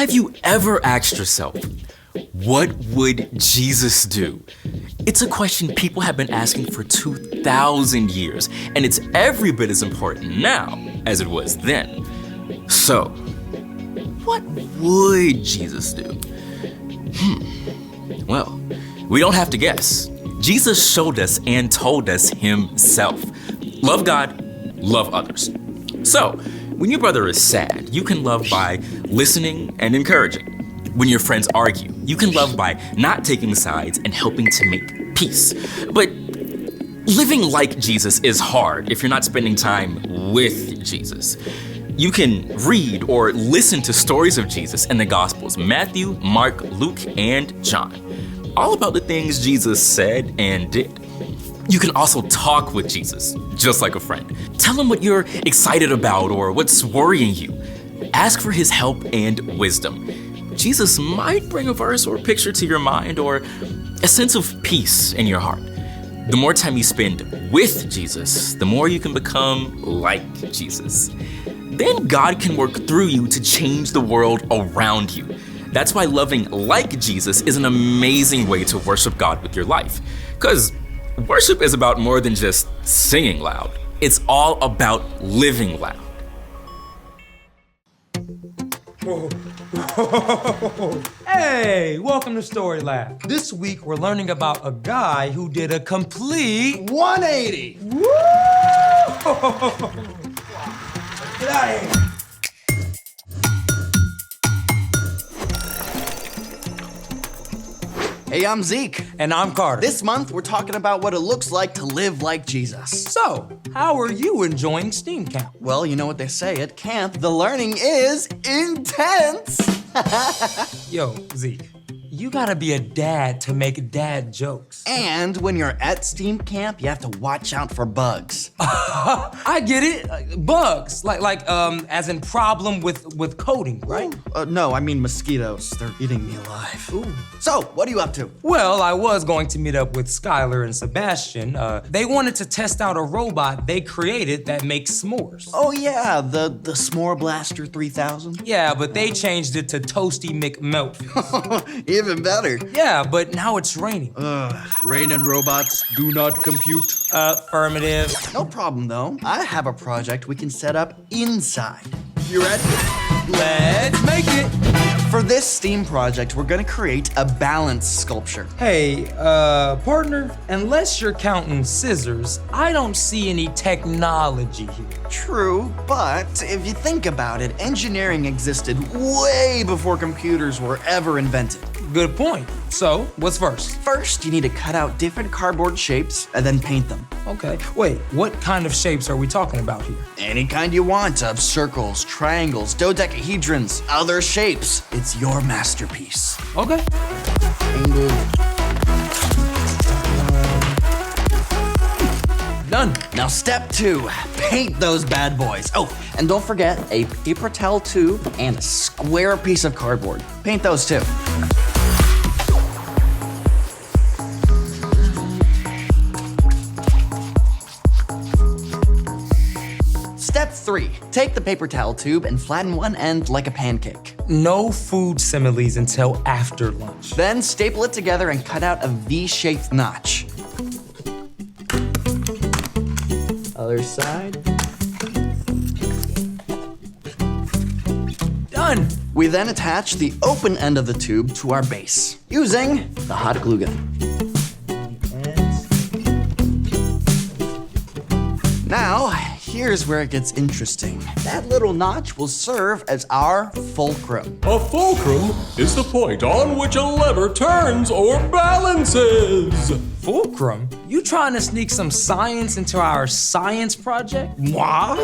Have you ever asked yourself, what would Jesus do? It's a question people have been asking for 2,000 years, and it's every bit as important now as it was then. So, what would Jesus do? Well, we don't have to guess. Jesus showed us and told us himself. Love God, love others. So, when your brother is sad, you can love by listening and encouraging. When your friends argue, you can love by not taking sides and helping to make peace. But living like Jesus is hard if you're not spending time with Jesus. You can read or listen to stories of Jesus in the Gospels, Matthew, Mark, Luke, and John, all about the things Jesus said and did. You can also talk with Jesus, just like a friend. Tell him what you're excited about or what's worrying you. Ask for his help and wisdom. Jesus might bring a verse or picture to your mind or a sense of peace in your heart. The more time you spend with Jesus, the more you can become like Jesus. Then God can work through you to change the world around you. That's why loving like Jesus is an amazing way to worship God with your life. Because worship is about more than just singing loud. It's all about living loud. Hey, welcome to Story Lab. This week we're learning about a guy who did a complete 180. Woo! Get out of here. Hey, I'm Zeke. And I'm Carter. This month, we're talking about what it looks like to live like Jesus. So, how are you enjoying STEAM Camp? Well, you know what they say at camp, the learning is intense. Yo, Zeke, you gotta be a dad to make dad jokes. And when you're at STEAM camp, you have to watch out for bugs. I get it. Bugs, like as in problem with coding, right? No, I mean mosquitoes. They're eating me alive. Ooh. So, what are you up to? Well, I was going to meet up with Skylar and Sebastian. They wanted to test out a robot they created that makes s'mores. Oh yeah, the S'more Blaster 3000. Yeah, but they changed it to Toasty McMelt. Even better. Yeah, but now it's raining. Rain and robots do not compute. Affirmative. No problem though. I have a project we can set up inside. You ready? Let's make it. For this STEAM project, we're gonna create a balance sculpture. Hey, partner, unless you're counting scissors, I don't see any technology here. True, but if you think about it, engineering existed way before computers were ever invented. Good point. So, what's first? First, you need to cut out different cardboard shapes and then paint them. Okay, wait, what kind of shapes are we talking about here? Any kind you want of circles, triangles, dodecahedrons, other shapes. It's your masterpiece. Okay. Done. Now step 2, paint those bad boys. Oh, and don't forget a paper towel tube and a square piece of cardboard. Paint those too. Step 3, take the paper towel tube and flatten one end like a pancake. No food similes until after lunch. Then staple it together and cut out a V-shaped notch. Other side. Done. We then attach the open end of the tube to our base using the hot glue gun. Now, here's where it gets interesting. That little notch will serve as our fulcrum. A fulcrum is the point on which a lever turns or balances. Fulcrum? You trying to sneak some science into our science project? Moi?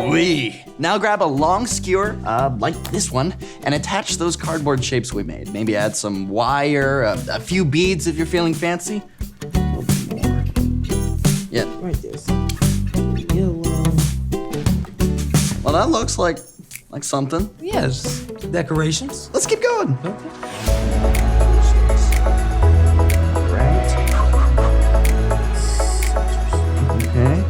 Oui. Now grab a long skewer, like this one, and attach those cardboard shapes we made. Maybe add some wire, a few beads if you're feeling fancy. A little bit more. Yeah. Right this. Well, that looks like something. Yes. Decorations. Let's keep going. Okay.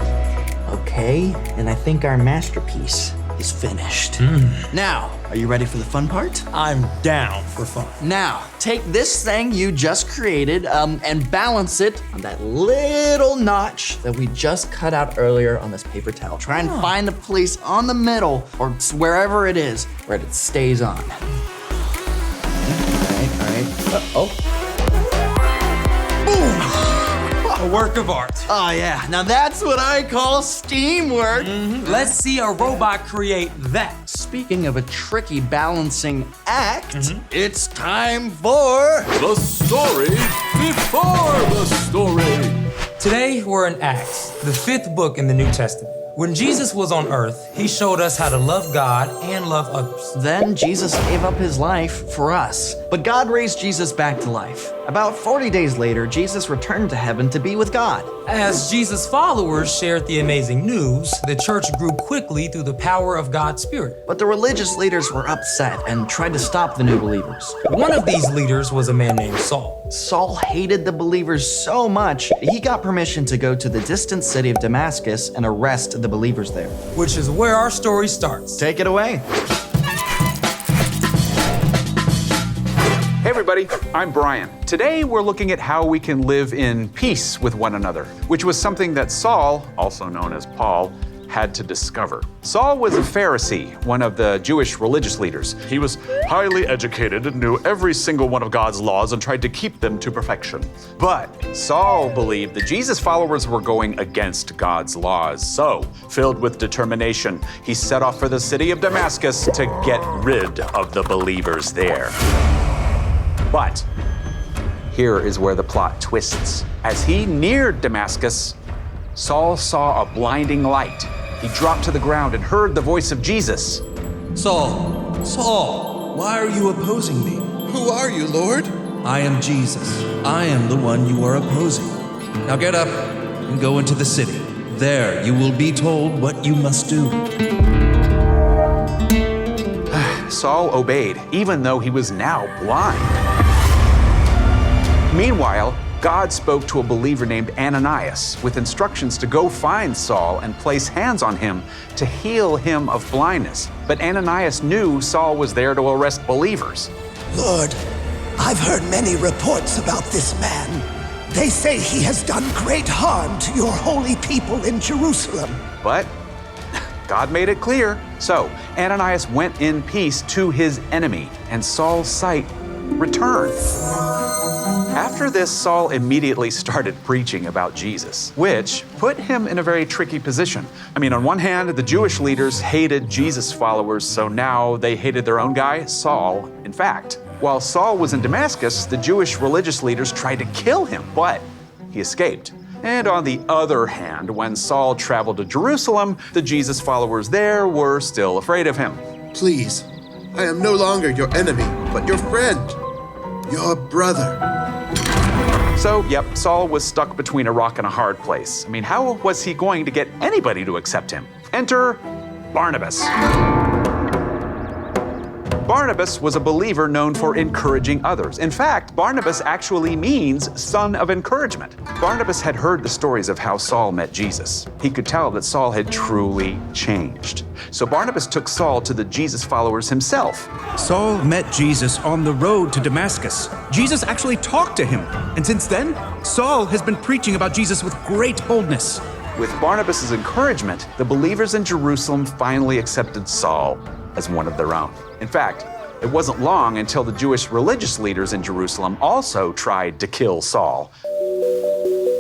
Okay, and I think our masterpiece. is finished. Now, are you ready for the fun part? I'm down for fun. Now, take this thing you just created and balance it on that little notch that we just cut out earlier on this paper towel. Try and find the place on the middle or wherever it is where it stays on. All right. Oh. Boom! A work of art. Oh yeah, now that's what I call steamwork. Let's see a robot create that. Speaking of a tricky balancing act, it's time for... The story before the story. Today, we're in Acts, the 5th book in the New Testament. When Jesus was on earth, he showed us how to love God and love others. Then Jesus gave up his life for us. But God raised Jesus back to life. About 40 days later, Jesus returned to heaven to be with God. As Jesus' followers shared the amazing news, the church grew quickly through the power of God's Spirit. But the religious leaders were upset and tried to stop the new believers. One of these leaders was a man named Saul. Saul hated the believers so much, he got permission to go to the distant city of Damascus and arrest the believers there. Which is where our story starts. Take it away. Hey everybody, I'm Brian. Today we're looking at how we can live in peace with one another, which was something that Saul, also known as Paul, had to discover. Saul was a Pharisee, one of the Jewish religious leaders. He was highly educated and knew every single one of God's laws and tried to keep them to perfection. But Saul believed the Jesus followers were going against God's laws. So, filled with determination, he set off for the city of Damascus to get rid of the believers there. But here is where the plot twists. As he neared Damascus, Saul saw a blinding light. He dropped to the ground and heard the voice of Jesus. Saul, Saul, why are you opposing me? Who are you, Lord? I am Jesus. I am the one you are opposing. Now get up and go into the city. There you will be told what you must do. Saul obeyed, even though he was now blind. Meanwhile, God spoke to a believer named Ananias with instructions to go find Saul and place hands on him to heal him of blindness. But Ananias knew Saul was there to arrest believers. Lord, I've heard many reports about this man. They say he has done great harm to your holy people in Jerusalem. But God made it clear. So Ananias went in peace to his enemy, and Saul's sight returned. After this, Saul immediately started preaching about Jesus, which put him in a very tricky position. I mean, on one hand, the Jewish leaders hated Jesus followers, so now they hated their own guy, Saul, in fact. While Saul was in Damascus, the Jewish religious leaders tried to kill him, but he escaped. And on the other hand, when Saul traveled to Jerusalem, the Jesus followers there were still afraid of him. Please, I am no longer your enemy, but your friend, your brother. So, yep, Saul was stuck between a rock and a hard place. I mean, how was he going to get anybody to accept him? Enter Barnabas. Barnabas was a believer known for encouraging others. In fact, Barnabas actually means son of encouragement. Barnabas had heard the stories of how Saul met Jesus. He could tell that Saul had truly changed. So Barnabas took Saul to the Jesus followers himself. Saul met Jesus on the road to Damascus. Jesus actually talked to him. And since then, Saul has been preaching about Jesus with great boldness. With Barnabas' encouragement, the believers in Jerusalem finally accepted Saul as one of their own. In fact, it wasn't long until the Jewish religious leaders in Jerusalem also tried to kill Saul.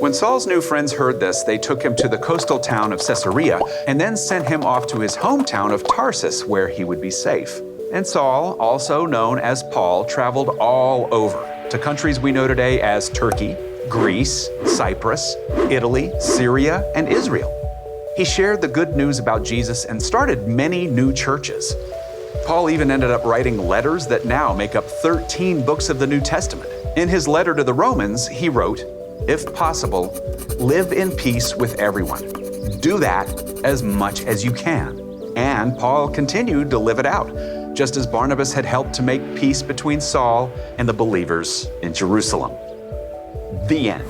When Saul's new friends heard this, they took him to the coastal town of Caesarea and then sent him off to his hometown of Tarsus, where he would be safe. And Saul, also known as Paul, traveled all over to countries we know today as Turkey, Greece, Cyprus, Italy, Syria, and Israel. He shared the good news about Jesus and started many new churches. Paul even ended up writing letters that now make up 13 books of the New Testament. In his letter to the Romans, he wrote, "If possible, live in peace with everyone. Do that as much as you can." And Paul continued to live it out, just as Barnabas had helped to make peace between Saul and the believers in Jerusalem. The end.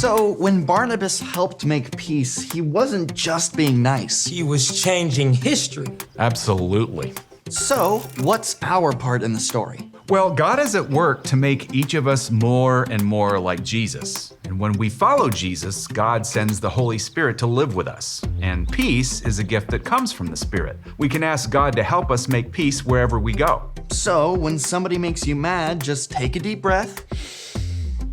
So when Barnabas helped make peace, he wasn't just being nice. He was changing history. Absolutely. So what's our part in the story? Well, God is at work to make each of us more and more like Jesus. And when we follow Jesus, God sends the Holy Spirit to live with us. And peace is a gift that comes from the Spirit. We can ask God to help us make peace wherever we go. So when somebody makes you mad, just take a deep breath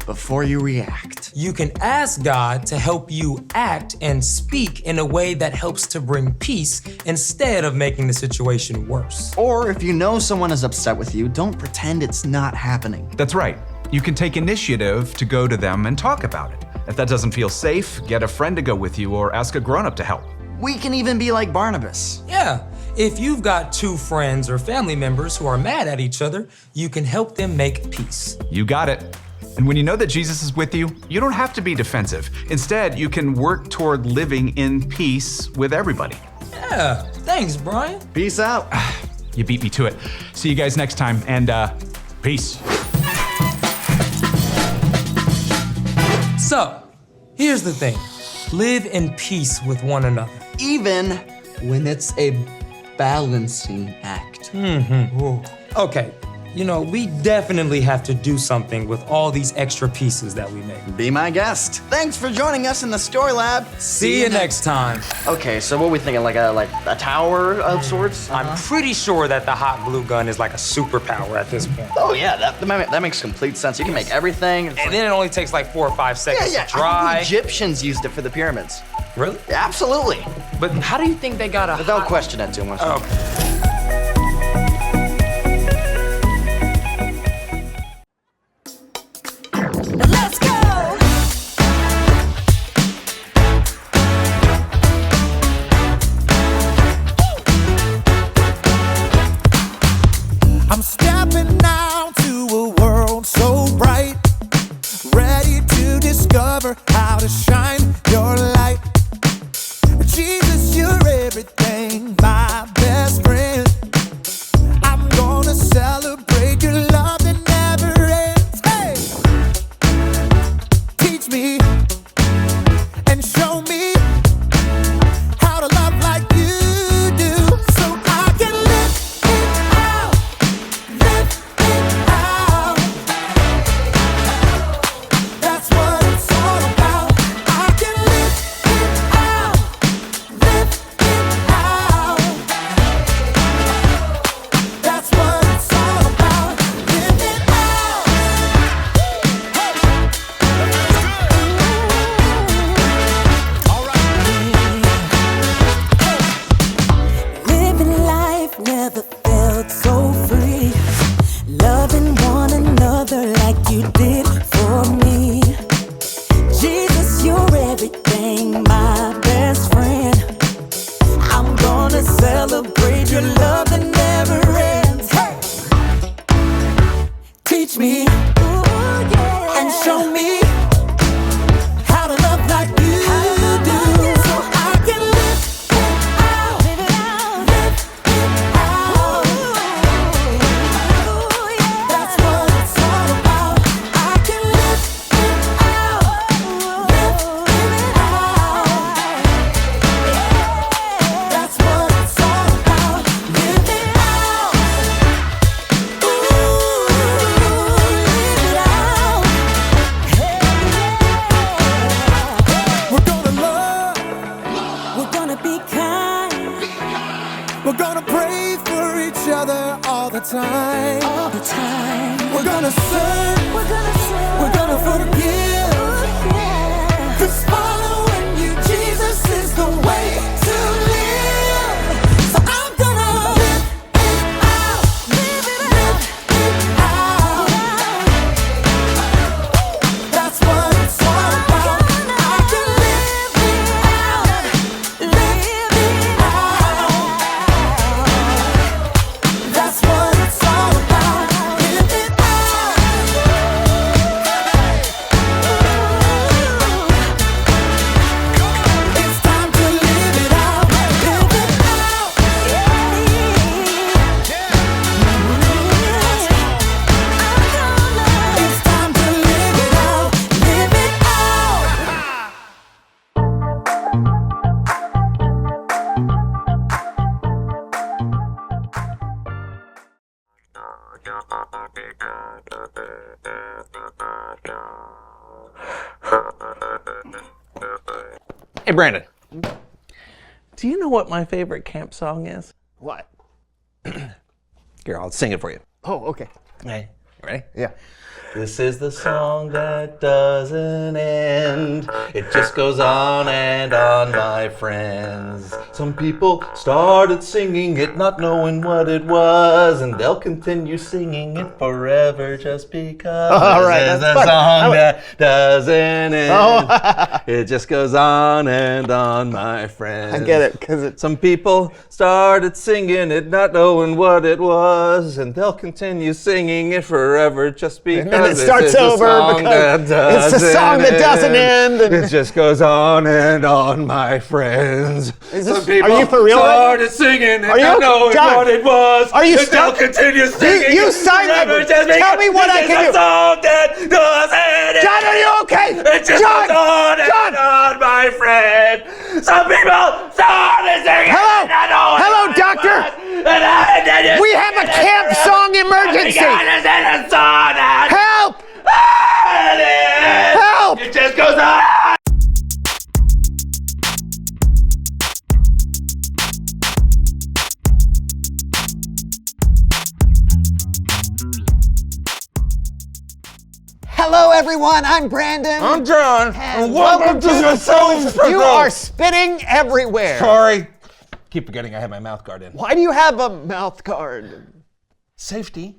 before you react. You can ask God to help you act and speak in a way that helps to bring peace instead of making the situation worse. Or if you know someone is upset with you, don't pretend it's not happening. That's right. You can take initiative to go to them and talk about it. If that doesn't feel safe, get a friend to go with you or ask a grown-up to help. We can even be like Barnabas. Yeah, if you've got two friends or family members who are mad at each other, you can help them make peace. You got it. And when you know that Jesus is with you, you don't have to be defensive. Instead, you can work toward living in peace with everybody. Yeah, thanks, Brian. Peace out. You beat me to it. See you guys next time, and peace. So, here's the thing. Live in peace with one another. Even when it's a balancing act. Okay, you know, we definitely have to do something with all these extra pieces that we made. Be my guest. Thanks for joining us in the Story Lab. See you next time. Okay, so what are we thinking? Like a tower of sorts? I'm pretty sure that the hot glue gun is like a superpower at this point. Oh yeah, that makes complete sense. You can make everything. And then it only takes like 4 or 5 seconds to I think dry. the Egyptians used it for the pyramids. Really? Absolutely. But how do you think they got a Don't question it too much. Okay. Let's go! I'm stepping out to a world so bright, ready to discover how to shine your light. Jesus, you're everything, my best friend. I'm gonna celebrate your love that never ends. Hey! Teach me and show me how to love like you do, so I can live it out, live it out. That's what it's all about. I can live it out, live it out. That's what it's all about. Live it out. Living life never felt so free. Loving one another like you did for me. Jesus, you're everything, my best friend. I'm gonna celebrate your love that never ends. Hey! Teach me and show me how to love like you do, so I can live it out, live it out, live it out. That's what it's all about. I can live it out, live it out. That's what it's all about. Live it out. Live it out. We're gonna love, We're gonna be kind we're gonna pray for each other all the time. all the time. We're gonna serve, We're gonna serve. we're gonna forgive. Yeah. 'Cause following you, Jesus, is the way to live. So I'm gonna live it out, live it out. That's what it's all about. I can live it out, live it out. That's what it's all about. Live it out. Hey, Brandon. Do you know what my favorite camp song is? What? Here, I'll sing it for you. Oh, okay. Hey, ready? Yeah. This is the song that doesn't end. It just goes on and on, my friends. Some people started singing it not knowing what it was, and they'll continue singing it forever just because. All right, this is that's the fun. song that doesn't end. Oh. It just goes on and on, my friends. I get it, because it's... Some people started singing it not knowing what it was, and they'll continue singing it forever just because. And it starts over because it's the song that doesn't end. And it just goes on and on, my friends. Some people are you for real? started singing and are you, not knowing John, what it was. Are you and stuck? they'll continue singing You signed forever it. just Tell me what I because can do. it's a song that doesn't end. John, are you okay? It just John, goes on and on, my friend. Some people started singing. Hello, doctor. We have a camp song emergency. Help! Help! It just goes on. Hello, everyone. I'm Brandon. I'm John. And welcome to the show. You are spitting everywhere. Sorry. Keep forgetting I have my mouth guard in. Why do you have a mouth guard? Safety.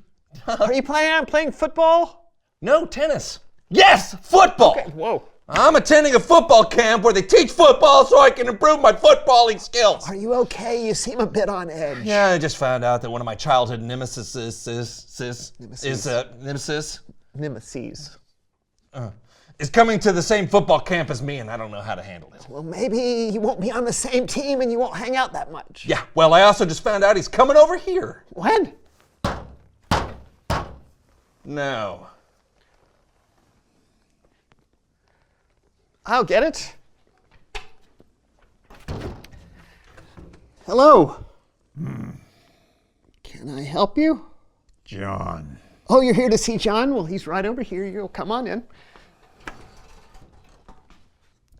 Are you planning on playing football? No, tennis. Yes, football. Okay, whoa. I'm attending a football camp where they teach football so I can improve my footballing skills. Are you okay? You seem a bit on edge. Yeah, I just found out that one of my childhood nemesis is coming to the same football camp as me, and I don't know how to handle it. Well, maybe you won't be on the same team and you won't hang out that much. Yeah, well, I also just found out he's coming over here. When? No. I'll get it. Hello. Can I help you? John. Oh, you're here to see John? Well, he's right over here. You'll come on in.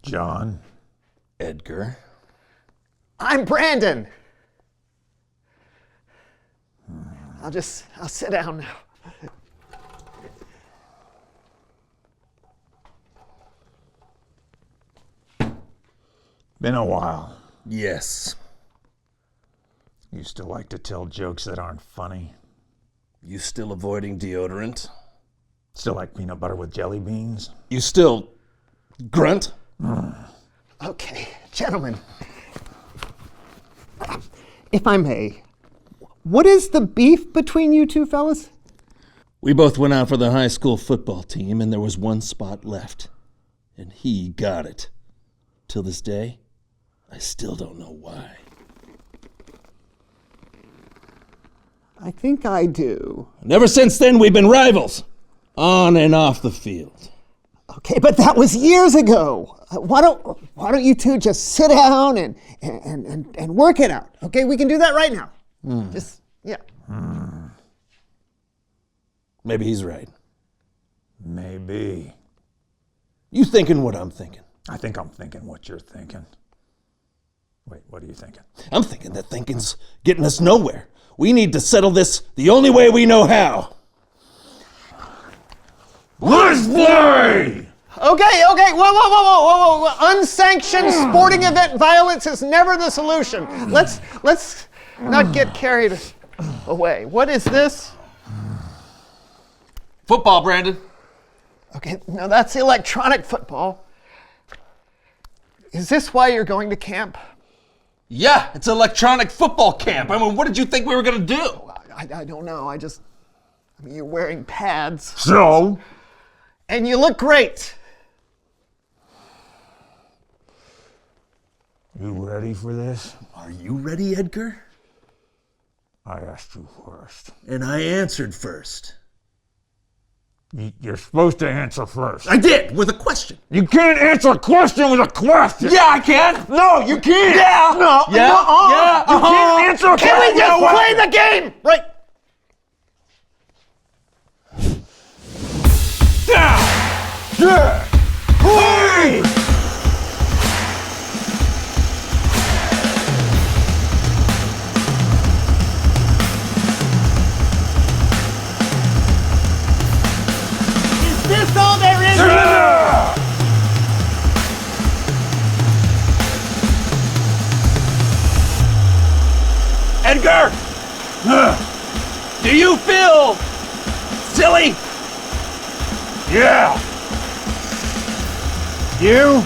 John. Edgar. I'm Brandon. I'll sit down now. Been a while. Yes. You still like to tell jokes that aren't funny? You still avoiding deodorant? Still like peanut butter with jelly beans? You still grunt? Okay, gentlemen. If I may, what is the beef between you two fellas? We both went out for the high school football team, and there was one spot left. And he got it. Till this day, I still don't know why. I think I do. And ever since then, we've been rivals. On and off the field. Okay, but that was years ago. Why don't you two just sit down and work it out? Okay, we can do that right now. Yeah. Maybe he's right. Maybe. You thinking what I'm thinking? I think I'm thinking what you're thinking. Wait, what are you thinking? I'm thinking that thinking's getting us nowhere. We need to settle this the only way we know how. Let's play! Okay, whoa. Unsanctioned sporting event violence is never the solution. Let's not get carried away. What is this? Football, Brandon. Okay, no, that's electronic football. Is this why you're going to camp? Yeah, it's electronic football camp. I mean, what did you think we were going to do? I don't know. You're wearing pads. So? And you look great. You ready for this? Are you ready, Edgar? I asked you first. And I answered first. You're supposed to answer first. I did, with a question. You can't answer a question with a question. Yeah, I can. No, you can't. Yeah. No. Yeah. Yeah. You can't answer a question. Can we just play the game? Right. Yeah. Hey! Edgar! Do you feel silly? Yeah. You?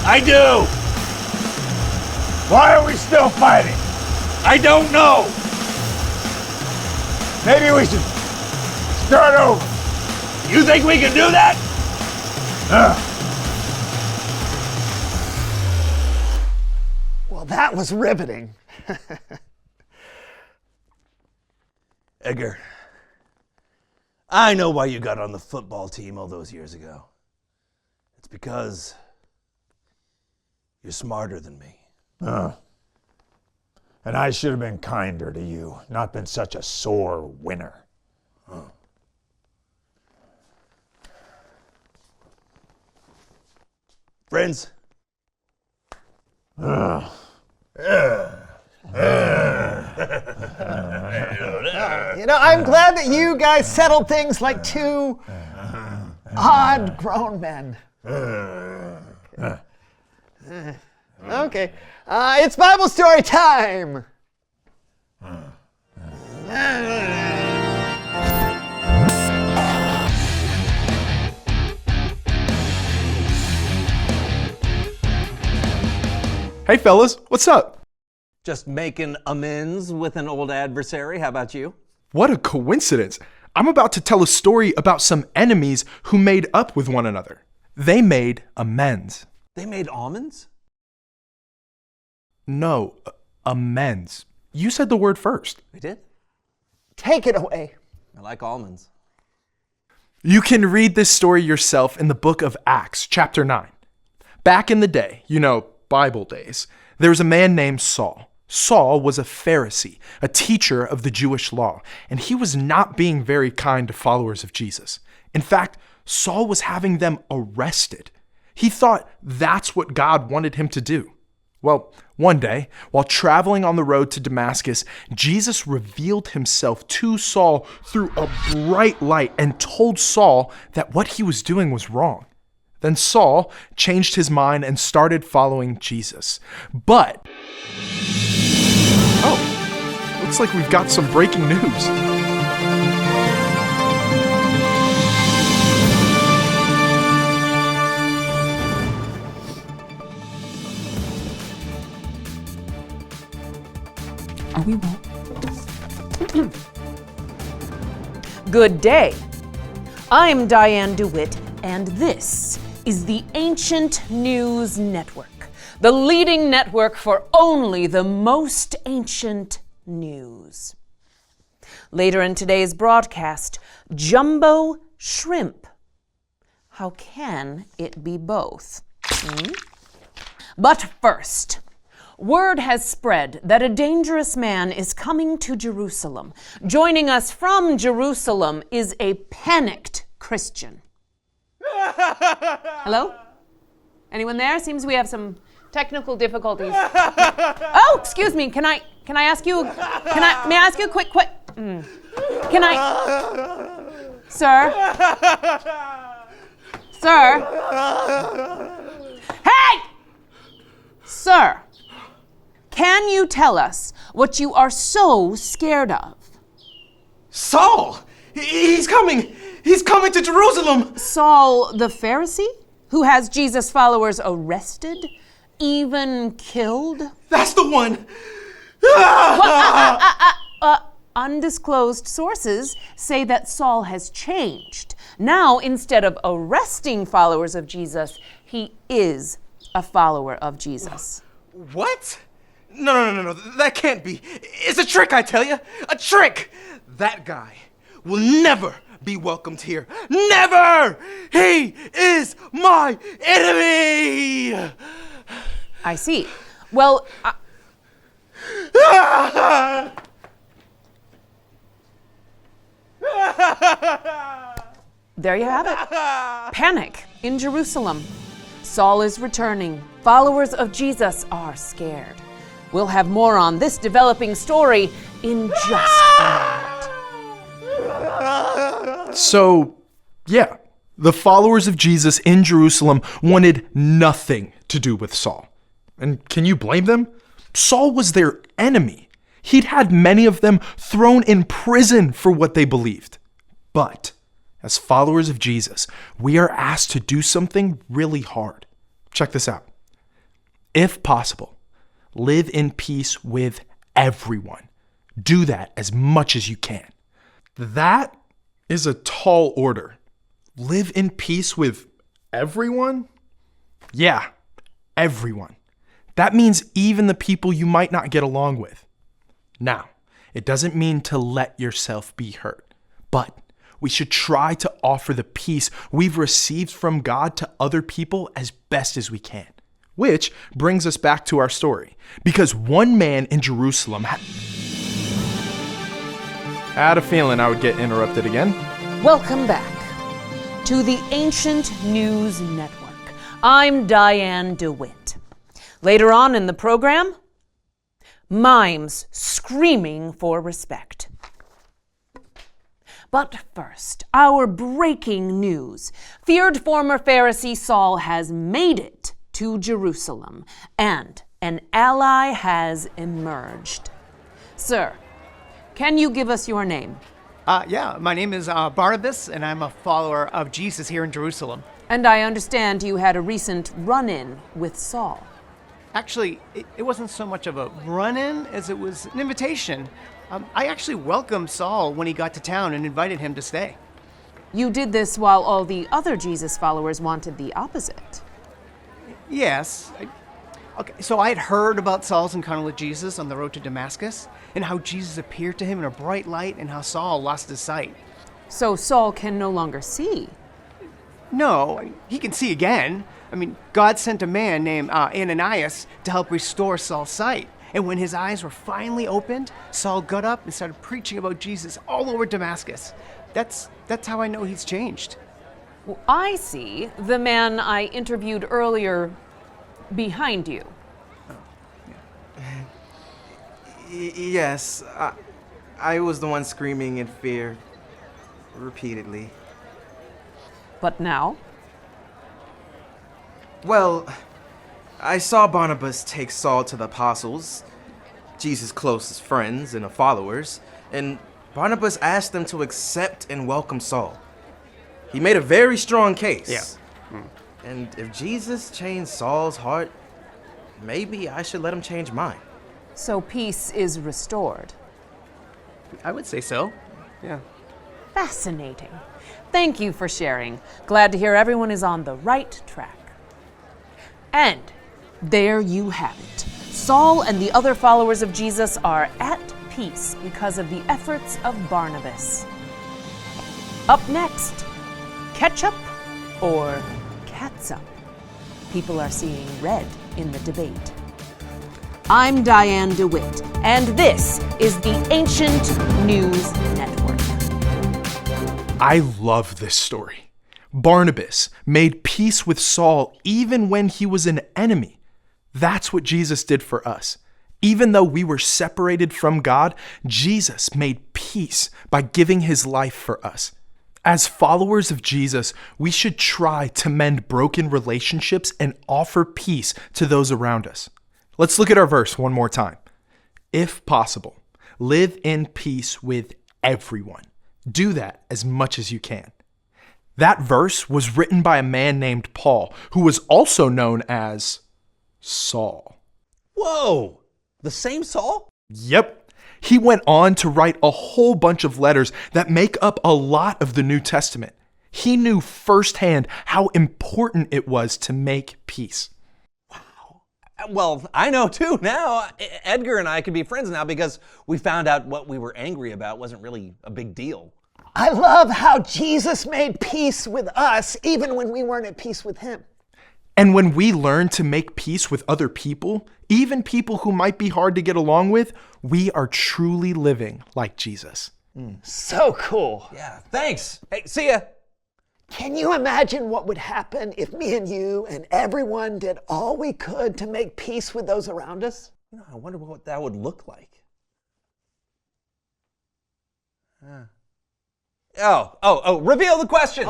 I do. Why are we still fighting? I don't know. Maybe we should start over. You think we can do that? Well, that was riveting. Edgar, I know why you got on the football team all those years ago. It's because you're smarter than me. And I should have been kinder to you, not been such a sore winner. Friends? I'm glad that you guys settled things like two odd grown men. Okay. It's Bible story time. Hey fellas, what's up? Just making amends with an old adversary. How about you? What a coincidence. I'm about to tell a story about some enemies who made up with one another. They made amends. They made almonds? No, amends. You said the word first. We did? Take it away. I like almonds. You can read this story yourself in the book of Acts, chapter 9. Back in the day, Bible days, there was a man named Saul. Saul was a Pharisee, a teacher of the Jewish law, and he was not being very kind to followers of Jesus. In fact, Saul was having them arrested. He thought that's what God wanted him to do. Well, one day, while traveling on the road to Damascus, Jesus revealed himself to Saul through a bright light and told Saul that what he was doing was wrong. Then Saul changed his mind and started following Jesus. But, looks like we've got some breaking news. Are we well? Good day. I'm Diane DeWitt, and this is the Ancient News Network, the leading network for only the most ancient news. Later in today's broadcast, jumbo shrimp. How can it be both? But first, word has spread that a dangerous man is coming to Jerusalem. Joining us from Jerusalem is a panicked Christian. Hello? Anyone there? Seems we have some technical difficulties. Oh, excuse me. Can I ask you? May I ask you a quick? Can I? Sir? Hey! Sir, can you tell us what you are so scared of? Saul! He's coming! He's coming to Jerusalem! Saul the Pharisee? Who has Jesus' followers arrested? Even killed? That's the one! Undisclosed sources say that Saul has changed. Now, instead of arresting followers of Jesus, he is a follower of Jesus. What? No. That can't be. It's a trick, I tell you. A trick! That guy will never be welcomed here. Never! He is my enemy! I see. Well, there you have it. Panic in Jerusalem. Saul is returning. Followers of Jesus are scared. We'll have more on this developing story in just a moment. So, yeah, the followers of Jesus in Jerusalem wanted nothing to do with Saul. And can you blame them? Saul was their enemy. He'd had many of them thrown in prison for what they believed. But as followers of Jesus, we are asked to do something really hard. Check this out. If possible, live in peace with everyone. Do that as much as you can. That is a tall order. Live in peace with everyone? Yeah, everyone. That means even the people you might not get along with. Now, it doesn't mean to let yourself be hurt, but we should try to offer the peace we've received from God to other people as best as we can. Which brings us back to our story, because one man in Jerusalem I had a feeling I would get interrupted again. Welcome back to the Ancient News Network. I'm Diane DeWitt. Later on in the program, mimes screaming for respect. But first, our breaking news. Feared former Pharisee Saul has made it to Jerusalem, and an ally has emerged. Sir, can you give us your name? Yeah, my name is Barnabas, and I'm a follower of Jesus here in Jerusalem. And I understand you had a recent run-in with Saul. Actually, it wasn't so much of a run-in as it was an invitation. I actually welcomed Saul when he got to town and invited him to stay. You did this while all the other Jesus followers wanted the opposite. Yes. Okay, so I had heard about Saul's encounter with Jesus on the road to Damascus, and how Jesus appeared to him in a bright light, and how Saul lost his sight. So Saul can no longer see? No, he can see again. I mean, God sent a man named Ananias to help restore Saul's sight. And when his eyes were finally opened, Saul got up and started preaching about Jesus all over Damascus. That's how I know he's changed. Well, I see the man I interviewed earlier behind you. Yes, I was the one screaming in fear repeatedly. But now? Well, I saw Barnabas take Saul to the apostles, Jesus' closest friends and followers, and Barnabas asked them to accept and welcome Saul. He made a very strong case. Yeah. And if Jesus changed Saul's heart, maybe I should let him change mine. So peace is restored. I would say so. Yeah. Fascinating. Thank you for sharing. Glad to hear everyone is on the right track. And there you have it. Saul and the other followers of Jesus are at peace because of the efforts of Barnabas. Up next, ketchup or catsup? People are seeing red in the debate. I'm Diane DeWitt, and this is the Ancient News Network. I love this story. Barnabas made peace with Saul even when he was an enemy. That's what Jesus did for us. Even though we were separated from God, Jesus made peace by giving his life for us. As followers of Jesus, we should try to mend broken relationships and offer peace to those around us. Let's look at our verse one more time. If possible, live in peace with everyone. Do that as much as you can. That verse was written by a man named Paul, who was also known as Saul. Whoa! The same Saul? Yep. He went on to write a whole bunch of letters that make up a lot of the New Testament. He knew firsthand how important it was to make peace. Well, I know too now. Edgar and I can be friends now because we found out what we were angry about wasn't really a big deal. I love how Jesus made peace with us even when we weren't at peace with him. And when we learn to make peace with other people, even people who might be hard to get along with, we are truly living like Jesus. So cool. Yeah, thanks. Hey, see ya. Can you imagine what would happen if me and you and everyone did all we could to make peace with those around us? I wonder what that would look like. Reveal the question.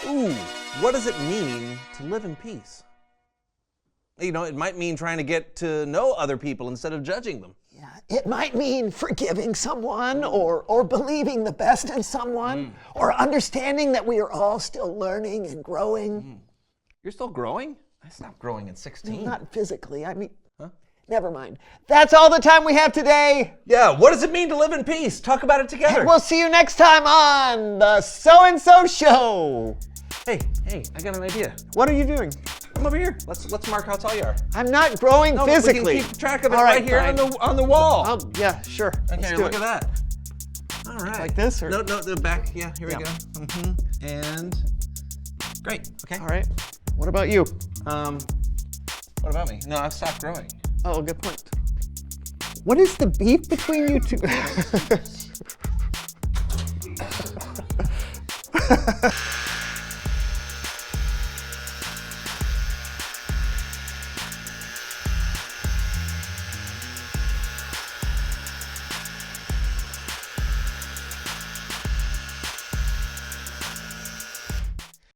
Ooh, what does it mean to live in peace? You know, it might mean trying to get to know other people instead of judging them. It might mean forgiving someone or believing the best in someone or understanding that we are all still learning and growing. You're still growing? I stopped growing at 16. Not physically. I mean, never mind. That's all the time we have today. Yeah, what does it mean to live in peace? Talk about it together. And we'll see you next time on the So-and-So Show. Hey, I got an idea. What are you doing? Come over here. Let's mark how tall you are. I'm not growing No, physically. We can keep track of it All right here fine. on the wall. Oh, yeah, sure. Okay, Let's do look it. at that. All right. Like this, or no, the back. Yeah, here we go. And great. Okay. All right. What about you? What about me? No, I've stopped growing. Oh, good point. What is the beef between you two?